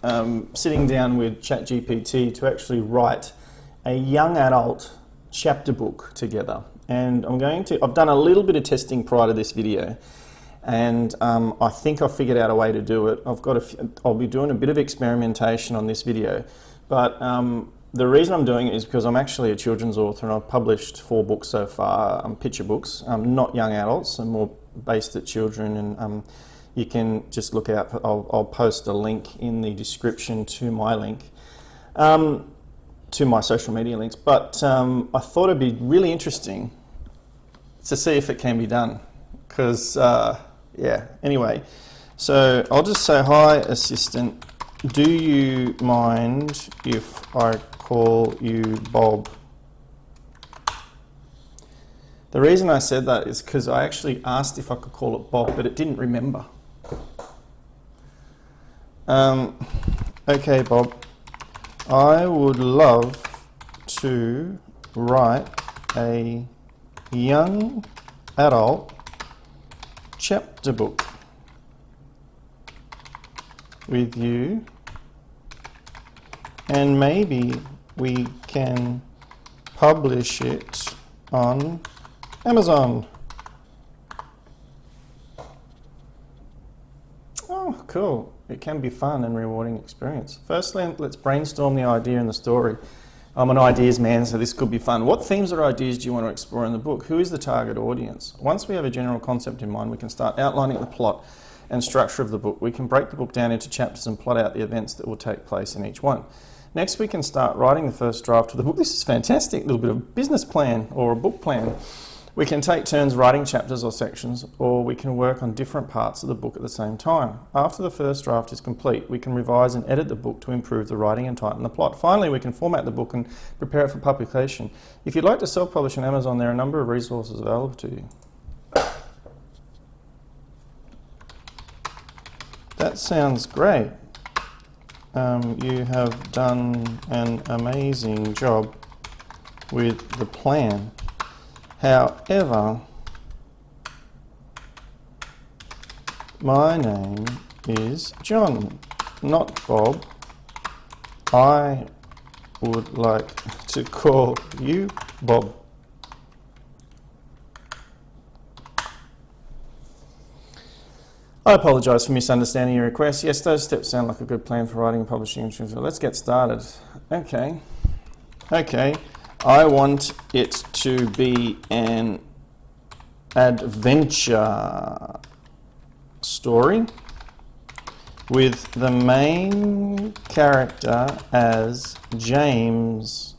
sitting down with ChatGPT to actually write a young adult chapter book together. And I've done a little bit of testing prior to this video, and I think I've figured out a way to do it. I'll be doing a bit of experimentation on this video, but the reason I'm doing it is because I'm actually a children's author and I've published 4 books so far, picture books, not young adults, and more based at children. And you can just look out for, I'll post a link in the description to my link, to my social media links. But I thought it'd be really interesting to see if it can be done, because yeah, anyway, so I'll just say, hi assistant, do you mind if I call you Bob? The reason I said that is because I actually asked if I could call it Bob, but it didn't remember. Okay, Bob, I would love to write a young adult chapter book with you, and maybe we can publish it on Amazon. Oh, cool. It can be fun and rewarding experience. Firstly, let's brainstorm the idea and the story. I'm an ideas man, so this could be fun. What themes or ideas do you want to explore in the book? Who is the target audience? Once we have a general concept in mind, we can start outlining the plot and structure of the book. We can break the book down into chapters and plot out the events that will take place in each one. Next, we can start writing the first draft of the book. This is fantastic, a little bit of a business plan or a book plan. We can take turns writing chapters or sections, or we can work on different parts of the book at the same time. After the first draft is complete, we can revise and edit the book to improve the writing and tighten the plot. Finally, we can format the book and prepare it for publication. If you'd like to self-publish on Amazon, there are a number of resources available to you. That sounds great. You have done an amazing job with the plan. However, my name is John, not Bob. I would like to call you Bob. I apologise for misunderstanding your request. Yes, those steps sound like a good plan for writing and publishing. So let's get started. Okay. I want it to be an adventure story with the main character as James,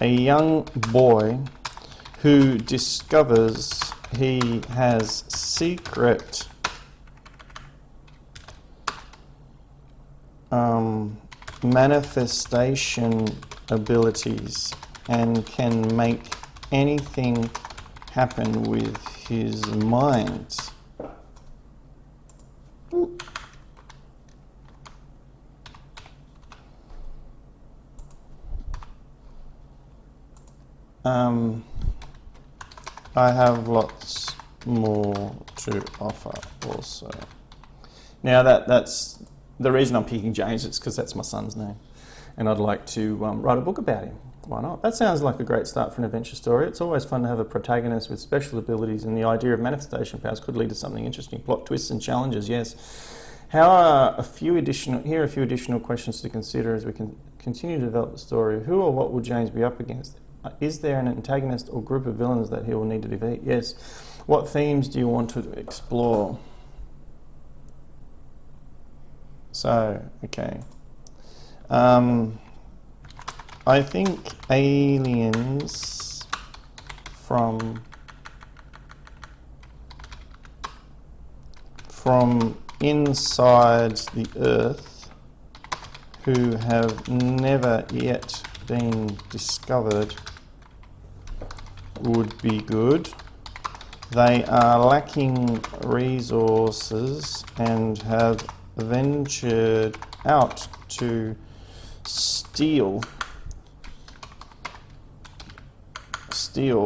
a young boy who discovers he has secret manifestation abilities and can make anything happen with his mind. I have lots more to offer also. Now that's the reason I'm picking James, it's because that's my son's name, and I'd like to write a book about him. Why not? That sounds like a great start for an adventure story. It's always fun to have a protagonist with special abilities, and the idea of manifestation powers could lead to something interesting. Plot twists and challenges, yes. Here are a few additional questions to consider as we can continue to develop the story. Who or what will James be up against? Is there an antagonist or group of villains that he will need to defeat? Yes. What themes do you want to explore? So, okay. I think aliens from inside the Earth who have never yet been discovered would be good. They are lacking resources and have ventured out to steal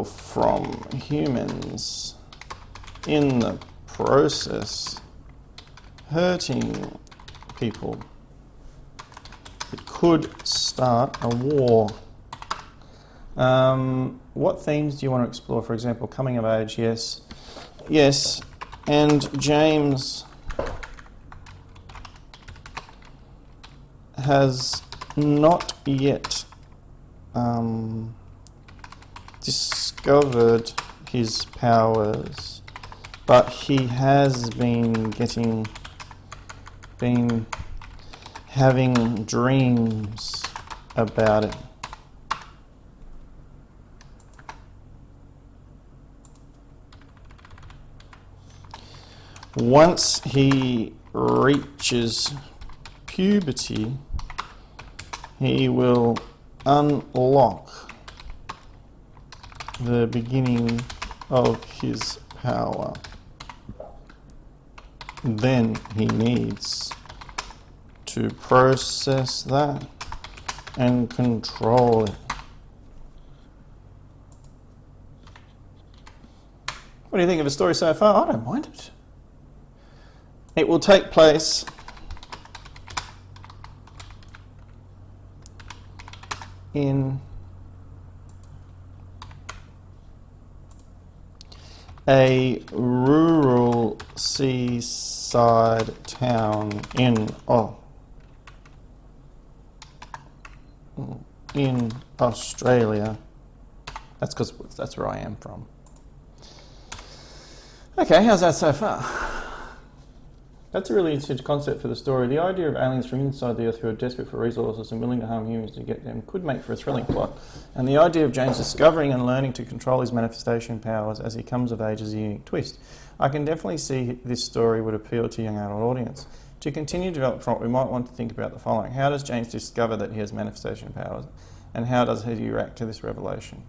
from humans, in the process hurting people. It could start a war. What themes do you want to explore? For example, coming of age, yes. Yes, and James has not yet discovered his powers, but he has been having dreams about it. Once he reaches puberty, he will unlock the beginning of his power. Then he needs to process that and control it. What do you think of the story so far? I don't mind it. It will take place in a rural seaside town in Australia. That's because that's where I am from. Okay, how's that so far? That's a really interesting concept for the story. The idea of aliens from inside the Earth who are desperate for resources and willing to harm humans to get them could make for a thrilling plot. And the idea of James discovering and learning to control his manifestation powers as he comes of age is a unique twist. I can definitely see this story would appeal to a young adult audience. To continue to develop plot, we might want to think about the following. How does James discover that he has manifestation powers? And how does he react to this revelation?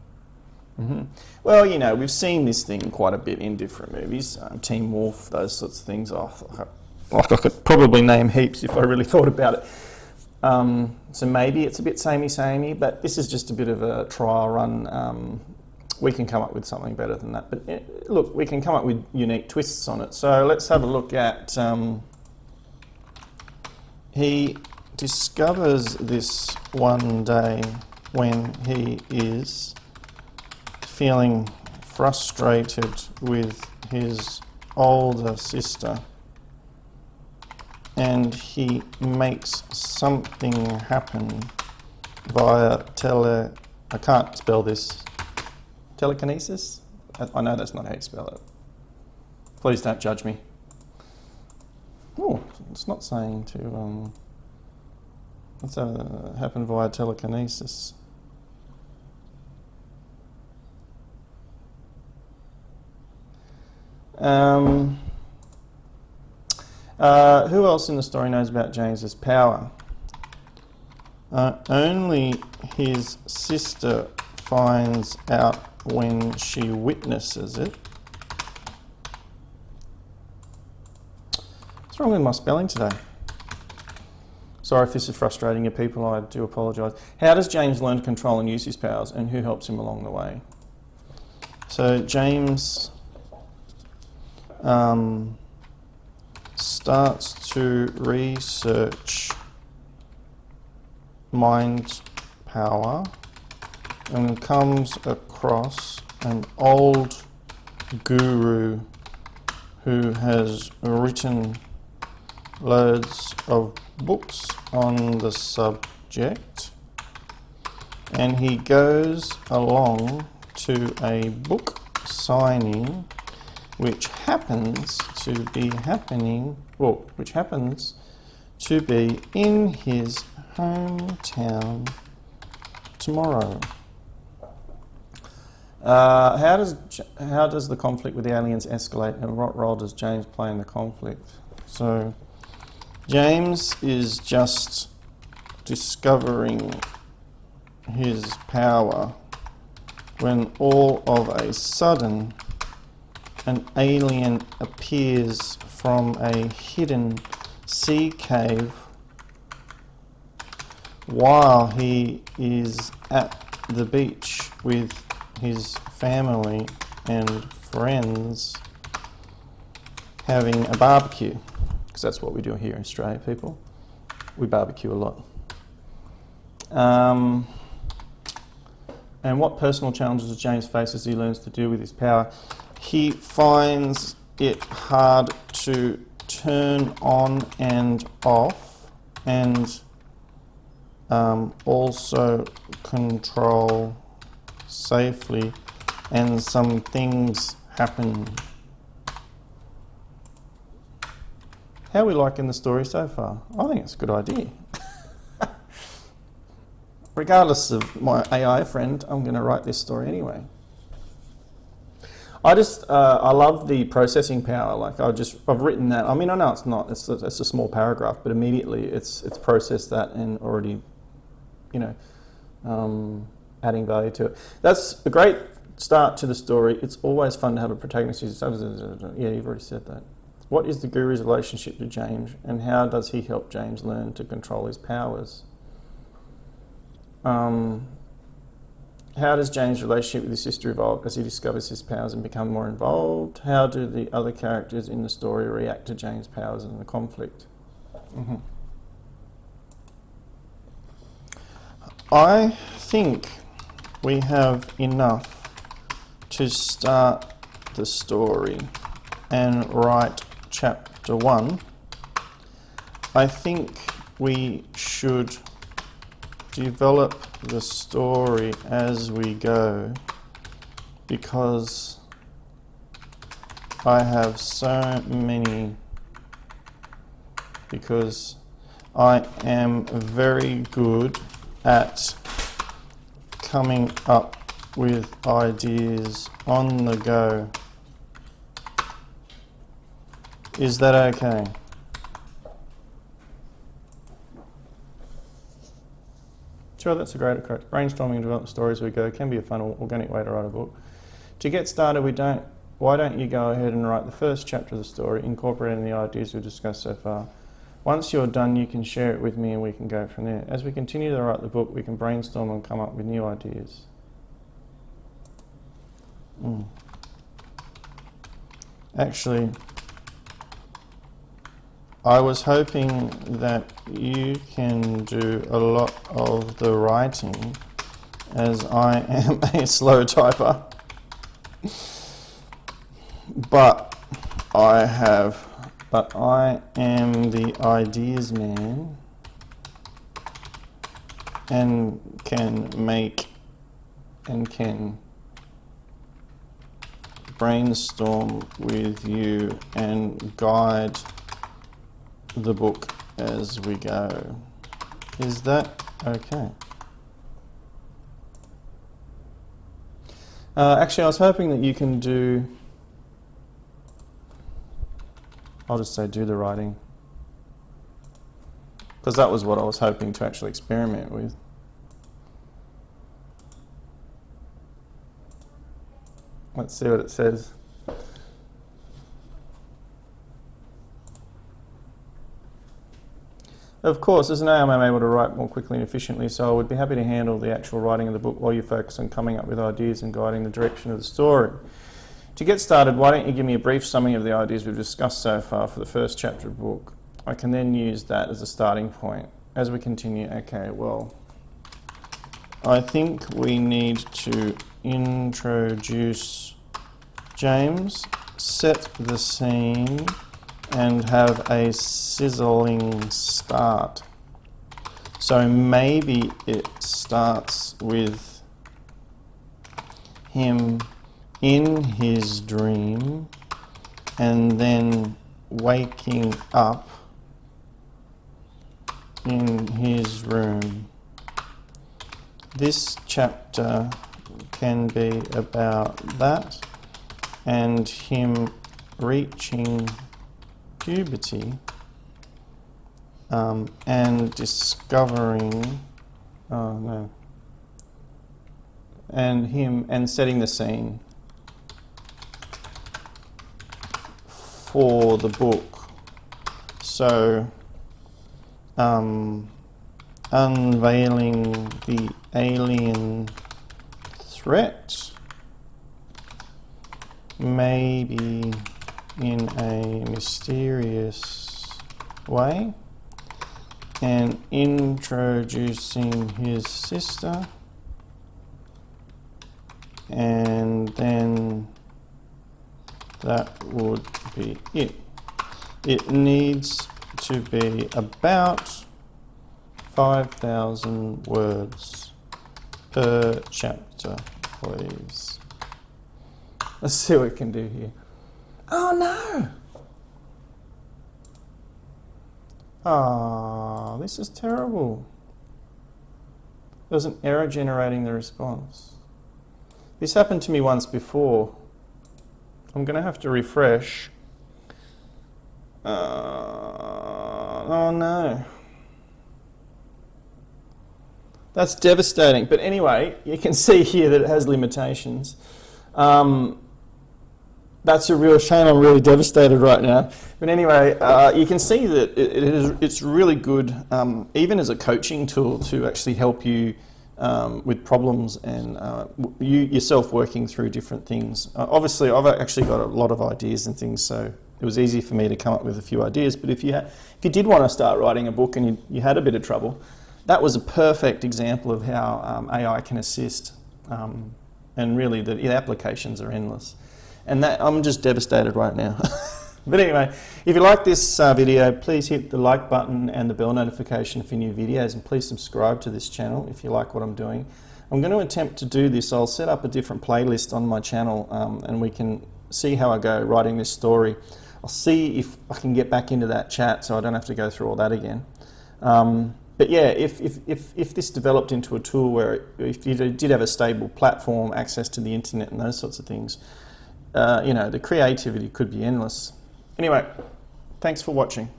Well, you know, we've seen this thing quite a bit in different movies. Teen Wolf, those sorts of things. Like I could probably name heaps if I really thought about it. So maybe it's a bit samey, but this is just a bit of a trial run. We can come up with something better than that. But look, we can come up with unique twists on it. So let's have a look at... he discovers this one day when he is feeling frustrated with his older sister, and he makes something happen via I can't spell this. Telekinesis? I know that's not how you spell it. Please don't judge me. Oh, it's not saying to, let's happen via telekinesis. Who else in the story knows about James's power? Only his sister finds out when she witnesses it. What's wrong with my spelling today? Sorry if this is frustrating you people, I do apologise. How does James learn to control and use his powers, and who helps him along the way? So James starts to research mind power and comes across an old guru who has written loads of books on the subject, and he goes along to a book signing which happens to be in his hometown tomorrow. How does the conflict with the aliens escalate, and what role does James play in the conflict? So James is just discovering his power when all of a sudden an alien appears from a hidden sea cave while he is at the beach with his family and friends having a barbecue, because that's what we do here in Australia, people. We barbecue a lot. And what personal challenges does James face as he learns to deal with his power? He finds it hard to turn on and off, and also control safely, and some things happen. How are we liking the story so far? I think it's a good idea. Regardless of my AI friend, I'm going to write this story anyway. I love the processing power. Like I've written that. I mean, I know it's a small paragraph, but immediately it's processed that and already, adding value to it. That's a great start to the story. It's always fun to have a protagonist who's, yeah, you've already said that. What is the guru's relationship to James, and how does he help James learn to control his powers? How does James' relationship with his sister evolve as he discovers his powers and become more involved? How do the other characters in the story react to James' powers and the conflict? I think we have enough to start the story and write chapter 1. I think we should develop the story as we go, because I have so many, because I am very good at coming up with ideas on the go. Is that okay? Sure, that's a great approach. Brainstorming and develop stories as we go can be a fun, organic way to write a book. To get started, why don't you go ahead and write the first chapter of the story, incorporating the ideas we've discussed so far. Once you're done, you can share it with me and we can go from there. As we continue to write the book, we can brainstorm and come up with new ideas. Actually, I was hoping that you can do a lot of the writing, as I am a slow typer. But I am the ideas man and can brainstorm with you and guide the book as we go. Is that okay? Actually, I was hoping that you can do, I'll just say do the writing, because that was what I was hoping to actually experiment with. Let's see what it says. Of course, as an AM, I'm able to write more quickly and efficiently, so I would be happy to handle the actual writing of the book while you focus on coming up with ideas and guiding the direction of the story. To get started, why don't you give me a brief summary of the ideas we've discussed so far for the first chapter of the book? I can then use that as a starting point. As we continue, okay, well, I think we need to introduce James, set the scene, and have a sizzling start. So maybe it starts with him in his dream and then waking up in his room. This chapter can be about that and him reaching puberty and discovering, and setting the scene for the book. So unveiling the alien threat, maybe in a mysterious way, and introducing his sister, and then that would be it. It needs to be about 5,000 words per chapter, please. Let's see what we can do here. Oh no! Ah, this is terrible. There's an error generating the response. This happened to me once before. I'm going to have to refresh. Oh no. That's devastating. But anyway, you can see here that it has limitations. That's a real shame. I'm really devastated right now. But anyway, you can see that it's really good, even as a coaching tool, to actually help you with problems and you yourself working through different things. Obviously, I've actually got a lot of ideas and things, so it was easy for me to come up with a few ideas. But if you did want to start writing a book and you had a bit of trouble, that was a perfect example of how AI can assist. And really, the applications are endless. And that, I'm just devastated right now. But anyway, if you like this video, please hit the like button and the bell notification for new videos, and please subscribe to this channel if you like what I'm doing. I'm going to attempt to do this. I'll set up a different playlist on my channel, and we can see how I go writing this story. I'll see if I can get back into that chat so I don't have to go through all that again. But yeah, if this developed into a tool where if you did have a stable platform, access to the internet and those sorts of things, you know, the creativity could be endless. Anyway, thanks for watching.